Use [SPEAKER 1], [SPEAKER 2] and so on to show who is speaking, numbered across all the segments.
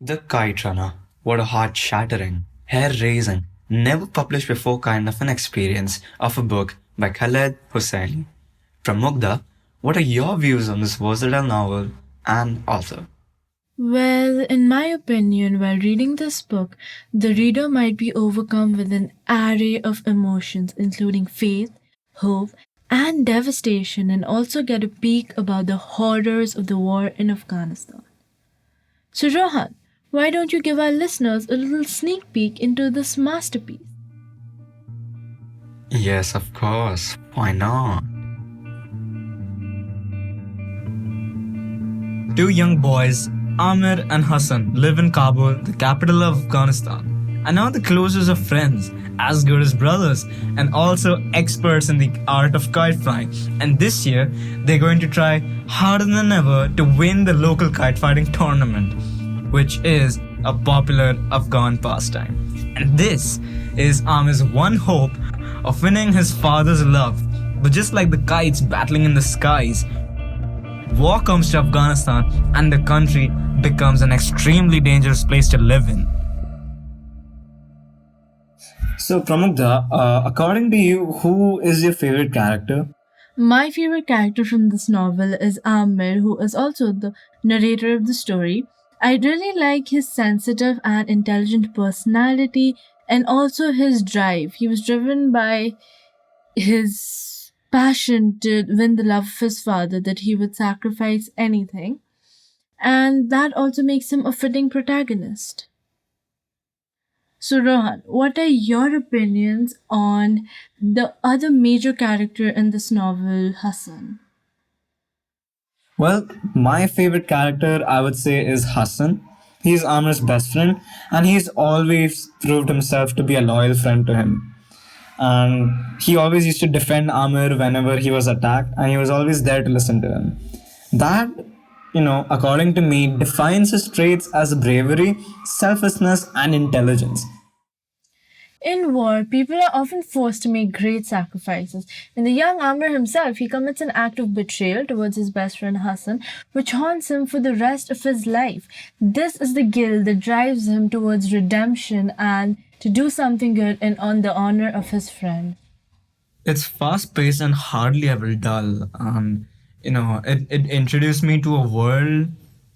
[SPEAKER 1] The Kite Runner. What a heart shattering, hair raising, never published before kind of an experience of a book by Khaled Hosseni. Pramugdha, what are your views on this versatile novel and author?
[SPEAKER 2] Well, in my opinion, while reading this book, the reader might be overcome with an array of emotions, including faith, hope, and devastation, and also get a peek about the horrors of the war in Afghanistan. So, Rohan, why don't you give our listeners a little sneak peek into this masterpiece?
[SPEAKER 1] Yes, of course. Why not?
[SPEAKER 3] Two young boys, Amir and Hassan, live in Kabul, the capital of Afghanistan, and are the closest of friends, as good as brothers, and also experts in the art of kite flying. And this year, they're going to try harder than ever to win the local kite fighting tournament, which is a popular Afghan pastime. And this is Amir's one hope of winning his father's love. But just like the kites battling in the skies, war comes to Afghanistan and the country becomes an extremely dangerous place to live in.
[SPEAKER 4] So, Pramugdha, according to you, who is your favorite character?
[SPEAKER 2] My favorite character from this novel is Amir, who is also the narrator of the story. I really like his sensitive and intelligent personality and also his drive. He was driven by his passion to win the love of his father, that he would sacrifice anything. And that also makes him a fitting protagonist. So, Rohan, what are your opinions on the other major character in this novel, Hassan?
[SPEAKER 4] Well, my favorite character, I would say, is Hassan. He's Amir's best friend, and he's always proved himself to be a loyal friend to him. And he always used to defend Amir whenever he was attacked, and he was always there to listen to him. That, according to me, defines his traits as bravery, selflessness, and intelligence.
[SPEAKER 2] In war, people are often forced to make great sacrifices. In the young Amr himself, he commits an act of betrayal towards his best friend Hassan, which haunts him for the rest of his life. This is the guilt that drives him towards redemption and to do something good and on the honor of his friend.
[SPEAKER 3] It's fast paced and hardly ever dull. It introduced me to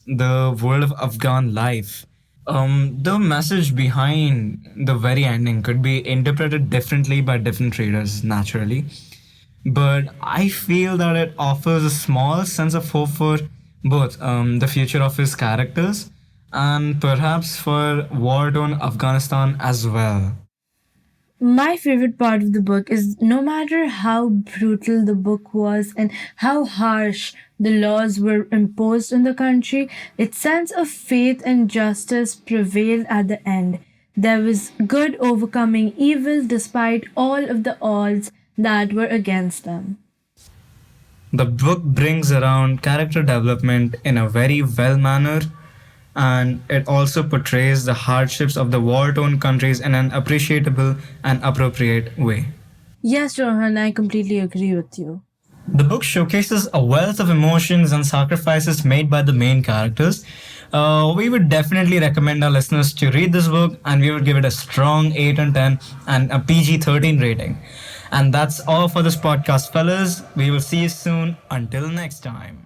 [SPEAKER 3] the world of Afghan life. The message behind the very ending could be interpreted differently by different readers, naturally. But I feel that it offers a small sense of hope for both the future of his characters and perhaps for war torn Afghanistan as well.
[SPEAKER 2] My favorite part of the book is no matter how brutal the book was and how harsh the laws were imposed in the country, its sense of faith and justice prevailed at the end. There was good overcoming evil despite all of the odds that were against them.
[SPEAKER 3] The book brings around character development in a very well manner, and it also portrays the hardships of the war torn countries in an appreciable and appropriate way.
[SPEAKER 2] Yes, Rohan, I completely agree with you.
[SPEAKER 3] The book showcases a wealth of emotions and sacrifices made by the main characters. We would definitely recommend our listeners to read this book, and we would give it a strong 8 and 10 and a PG-13 rating. And that's all for this podcast, fellas. We will see you soon. Until next time.